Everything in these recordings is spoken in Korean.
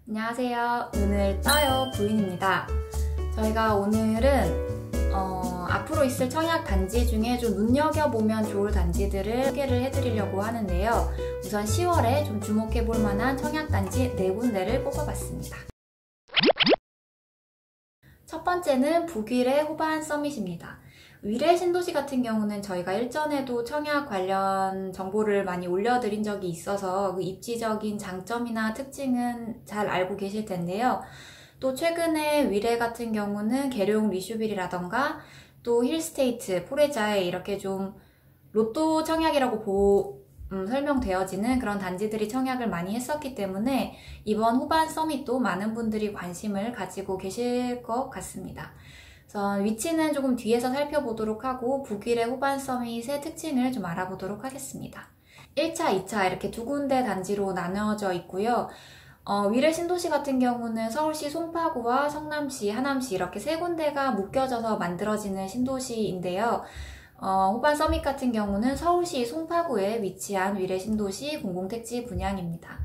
안녕하세요. 눈을 떠요 부인입니다. 저희가 오늘은 앞으로 있을 청약 단지 중에 좀 눈여겨보면 좋을 단지들을 소개를 해드리려고 하는데요. 우선 10월에 좀 주목해볼 만한 청약 단지 4군데를 뽑아봤습니다. 첫 번째는 북위례 호반 서밋입니다. 위례 신도시 같은 경우는 저희가 일전에도 청약 관련 정보를 많이 올려드린 적이 있어서 그 입지적인 장점이나 특징은 잘 알고 계실 텐데요. 또 최근에 위례 같은 경우는 계룡 리슈빌이라던가 또 힐스테이트, 포레자에 이렇게 좀 로또 청약이라고 설명되어지는 그런 단지들이 청약을 많이 했었기 때문에 이번 호반 서밋도 많은 분들이 관심을 가지고 계실 것 같습니다. 그래서 위치는 조금 뒤에서 살펴보도록 하고 북위례 호반 서밋의 특징을 좀 알아보도록 하겠습니다. 1차, 2차 이렇게 두 군데 단지로 나누어져 있고요. 위례 신도시 같은 경우는 서울시 송파구와 성남시, 하남시 이렇게 세 군데가 묶여져서 만들어지는 신도시인데요. 호반 서밋 같은 경우는 서울시 송파구에 위치한 위례 신도시 공공택지 분양입니다.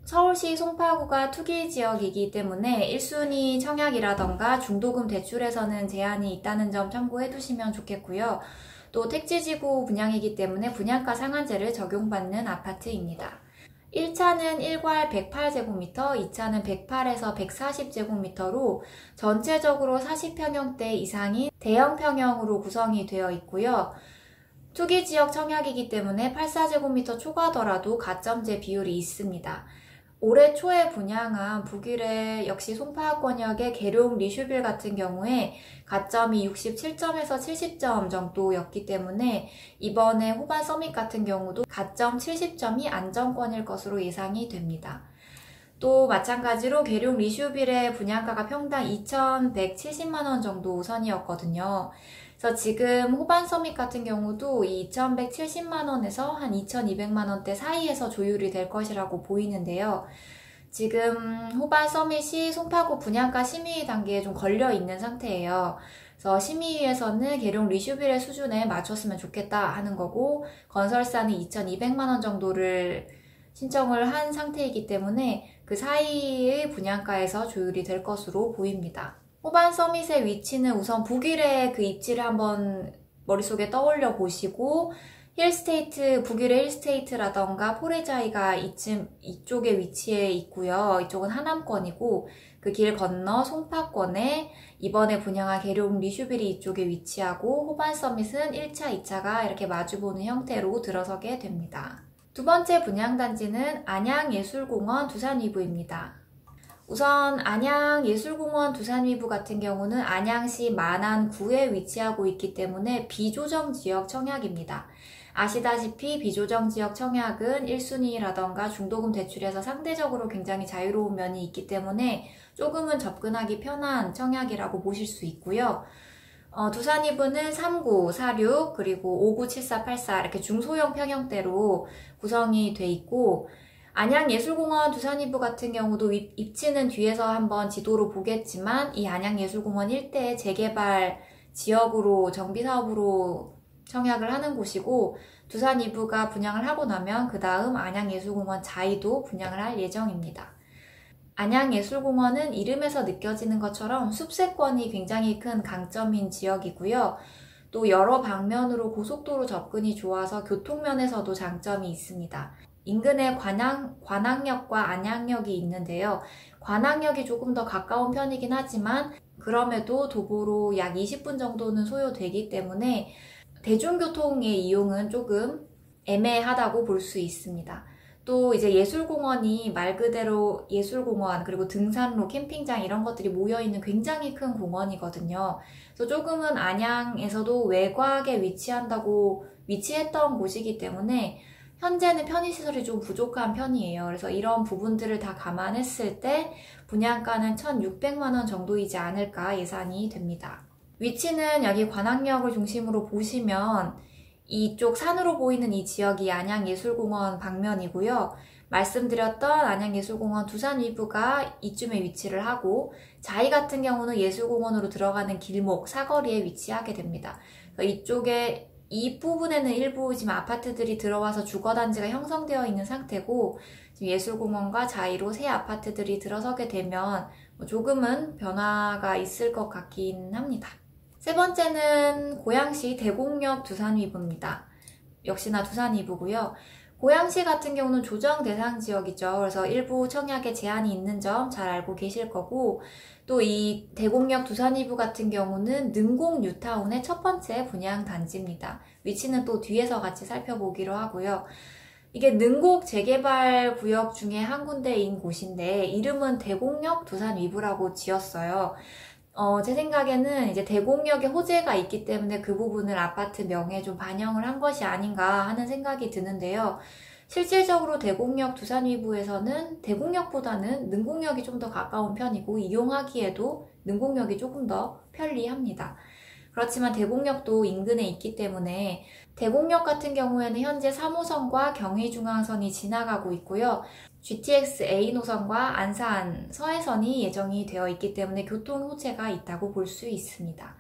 서울시 송파구가 투기지역이기 때문에 1순위 청약이라던가 중도금 대출에서는 제한이 있다는 점 참고해 두시면 좋겠고요. 또 택지지구 분양이기 때문에 분양가 상한제를 적용받는 아파트입니다. 1차는 1괄 108제곱미터, 2차는 108에서 140제곱미터로 전체적으로 40평형대 이상인 대형 평형으로 구성이 되어 있고요. 투기지역 청약이기 때문에 84제곱미터 초과더라도 가점제 비율이 있습니다. 올해 초에 분양한 북위례 역시 송파권역의 계룡 리슈빌 같은 경우에 가점이 67점에서 70점 정도였기 때문에 이번에 호반 서밋 같은 경우도 가점 70점이 안정권일 것으로 예상이 됩니다. 또 마찬가지로 계룡 리슈빌의 분양가가 평당 2,170만원 정도 선이었거든요. 그래서 지금 호반 서밋 같은 경우도 이 2,170만원에서 한 2,200만원대 사이에서 조율이 될 것이라고 보이는데요. 지금 호반 서밋이 송파구 분양가 심의 단계에 좀 걸려 있는 상태예요. 그래서 심의위에서는 계룡 리슈빌의 수준에 맞췄으면 좋겠다 하는 거고, 건설사는 2,200만원 정도를 신청을 한 상태이기 때문에 그 사이의 분양가에서 조율이 될 것으로 보입니다. 호반 서밋의 위치는 우선 북위례 그 입지를 한번 머릿속에 떠올려 보시고, 힐스테이트, 북위례 힐스테이트라던가 포레자이가 이쪽에 위치해 있고요. 이쪽은 하남권이고, 그 길 건너 송파권에 이번에 분양한 계룡 리슈빌이 이쪽에 위치하고, 호반 서밋은 1차, 2차가 이렇게 마주보는 형태로 들어서게 됩니다. 두 번째 분양단지는 안양예술공원 두산위브입니다. 우선 안양예술공원 두산위브 같은 경우는 안양시 만안구에 위치하고 있기 때문에 비조정지역 청약입니다. 아시다시피 비조정지역 청약은 1순위라던가 중도금 대출에서 상대적으로 굉장히 자유로운 면이 있기 때문에 조금은 접근하기 편한 청약이라고 보실 수 있고요. 두산위브는 39, 46, 그리고 59, 74, 84 이렇게 중소형 평형대로 구성이 돼 있고, 안양예술공원 두산위브 같은 경우도 입지는 뒤에서 한번 지도로 보겠지만 이 안양예술공원 일대의 재개발 지역으로 정비사업으로 청약을 하는 곳이고, 두산위브가 분양을 하고 나면 그 다음 안양예술공원 자이도 분양을 할 예정입니다. 안양예술공원은 이름에서 느껴지는 것처럼 숲세권이 굉장히 큰 강점인 지역이고요. 또 여러 방면으로 고속도로 접근이 좋아서 교통면에서도 장점이 있습니다. 인근에 관악역과 안양역이 있는데요. 관악역이 조금 더 가까운 편이긴 하지만 그럼에도 도보로 약 20분 정도는 소요되기 때문에 대중교통의 이용은 조금 애매하다고 볼 수 있습니다. 또 이제 예술공원이 말 그대로 예술공원, 그리고 등산로, 캠핑장 이런 것들이 모여있는 굉장히 큰 공원이거든요. 그래서 조금은 안양에서도 외곽에 위치했던 곳이기 때문에 현재는 편의시설이 좀 부족한 편이에요. 그래서 이런 부분들을 다 감안했을 때 분양가는 1,600만원 정도이지 않을까 예상이 됩니다. 위치는 여기 관악역을 중심으로 보시면 이쪽 산으로 보이는 이 지역이 안양예술공원 방면이고요. 말씀드렸던 안양예술공원 두산위브가 이쯤에 위치를 하고, 자이 같은 경우는 예술공원으로 들어가는 길목, 사거리에 위치하게 됩니다. 이쪽에 이 부분에는 일부 지금 아파트들이 들어와서 주거단지가 형성되어 있는 상태고, 지금 예술공원과 자이로 새 아파트들이 들어서게 되면 조금은 변화가 있을 것 같긴 합니다. 세 번째는 고양시 대곡역 두산위브입니다. 역시나 두산위브고요. 고양시 같은 경우는 조정 대상 지역이죠. 그래서 일부 청약에 제한이 있는 점 잘 알고 계실 거고, 또 이 대곡역 두산위브 같은 경우는 능곡 뉴타운의 첫 번째 분양 단지입니다. 위치는 또 뒤에서 같이 살펴보기로 하고요. 이게 능곡 재개발 구역 중에 한 군데인 곳인데 이름은 대곡역 두산위브라고 지었어요. 제 생각에는 이제 대곡역에 호재가 있기 때문에 그 부분을 아파트 명에 좀 반영을 한 것이 아닌가 하는 생각이 드는데요. 실질적으로 대곡역 두산위브에서는 대곡역보다는 능곡역이 좀 더 가까운 편이고 이용하기에도 능곡역이 조금 더 편리합니다. 그렇지만 대곡역도 인근에 있기 때문에 대곡역 같은 경우에는 현재 3호선과 경의중앙선이 지나가고 있고요. GTX A 노선과 안산 서해선이 예정이 되어 있기 때문에 교통 호재가 있다고 볼 수 있습니다.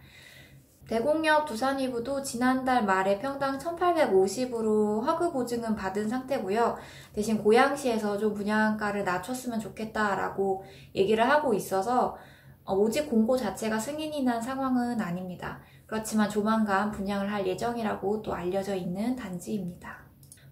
대곡역 두산위브도 지난달 말에 평당 1,850으로 허그 보증은 받은 상태고요. 대신 고양시에서 좀 분양가를 낮췄으면 좋겠다라고 얘기를 하고 있어서 오직 공고 자체가 승인이 난 상황은 아닙니다. 그렇지만 조만간 분양을 할 예정이라고 또 알려져 있는 단지입니다.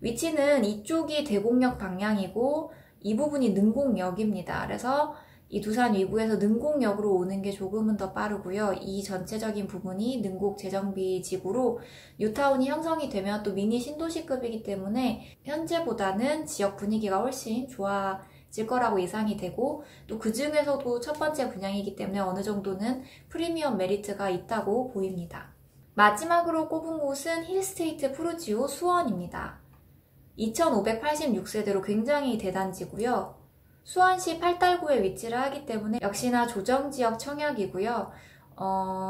위치는 이쪽이 대곡역 방향이고 이 부분이 능곡역입니다. 그래서 이 두산위브에서 능곡역으로 오는 게 조금은 더 빠르고요. 이 전체적인 부분이 능곡 재정비 지구로 뉴타운이 형성이 되면 또 미니 신도시급이기 때문에 현재보다는 지역 분위기가 훨씬 좋아질 거라고 예상이 되고 또 그 중에서도 첫 번째 분양이기 때문에 어느 정도는 프리미엄 메리트가 있다고 보입니다. 마지막으로 꼽은 곳은 힐스테이트 푸르지오 수원입니다. 2586세대로 굉장히 대단지고요. 수원시 팔달구에 위치를 하기 때문에 역시나 조정지역 청약이고요.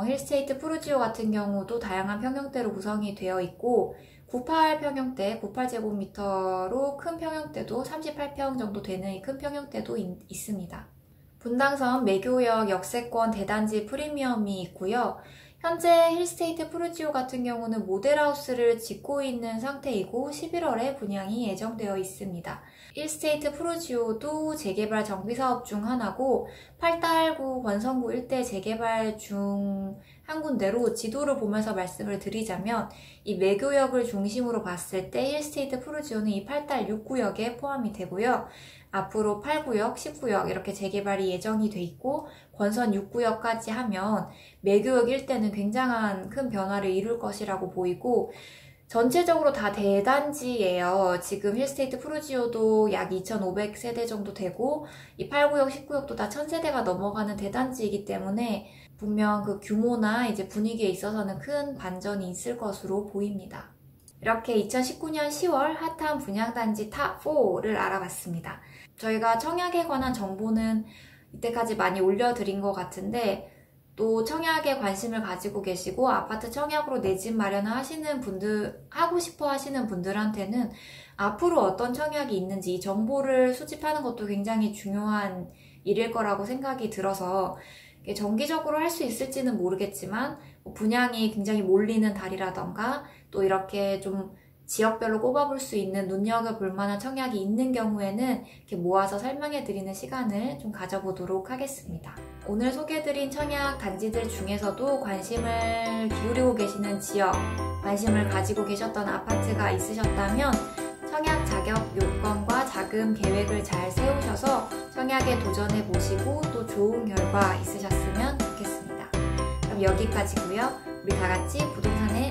힐스테이트 푸르지오 같은 경우도 다양한 평형대로 구성이 되어 있고 98평형대, 98제곱미터로 큰 평형대도 38평 정도 되는 이 큰 평형대도 있습니다. 분당선 매교역 역세권 대단지 프리미엄이 있고요. 현재 힐스테이트 푸르지오 같은 경우는 모델하우스를 짓고 있는 상태이고 11월에 분양이 예정되어 있습니다. 힐스테이트 푸르지오도 재개발 정비사업 중 하나고 팔달구, 권성구 일대 재개발 중 한 군데로 지도를 보면서 말씀을 드리자면 이 매교역을 중심으로 봤을 때 힐스테이트 푸르지오는 이 팔달 6구역에 포함이 되고요. 앞으로 8구역, 10구역 이렇게 재개발이 예정이 돼 있고 권선 6구역까지 하면 매교역 일대는 굉장한 큰 변화를 이룰 것이라고 보이고 전체적으로 다 대단지예요. 지금 힐스테이트 푸르지오도 약 2,500세대 정도 되고 이 8구역, 10구역도 다 1,000세대가 넘어가는 대단지이기 때문에 분명 그 규모나 이제 분위기에 있어서는 큰 반전이 있을 것으로 보입니다. 이렇게 2019년 10월 핫한 분양단지 탑4를 알아봤습니다. 저희가 청약에 관한 정보는 이때까지 많이 올려드린 것 같은데 또 청약에 관심을 가지고 계시고 아파트 청약으로 내 집 마련을 하시는 분들, 하고 싶어 하시는 분들한테는 앞으로 어떤 청약이 있는지 이 정보를 수집하는 것도 굉장히 중요한 일일 거라고 생각이 들어서 정기적으로 할 수 있을지는 모르겠지만 분양이 굉장히 몰리는 달이라던가 또 이렇게 좀 지역별로 꼽아볼 수 있는 눈여겨볼 만한 청약이 있는 경우에는 이렇게 모아서 설명해드리는 시간을 좀 가져보도록 하겠습니다. 오늘 소개해드린 청약 단지들 중에서도 관심을 기울이고 계시는 지역, 관심을 가지고 계셨던 아파트가 있으셨다면 청약 자격 요건과 자금 계획을 잘 세우셔서 청약에 도전해 보시고 또 좋은 결과 있으셨으면 좋겠습니다. 그럼 여기까지고요. 우리 다 같이 부동산에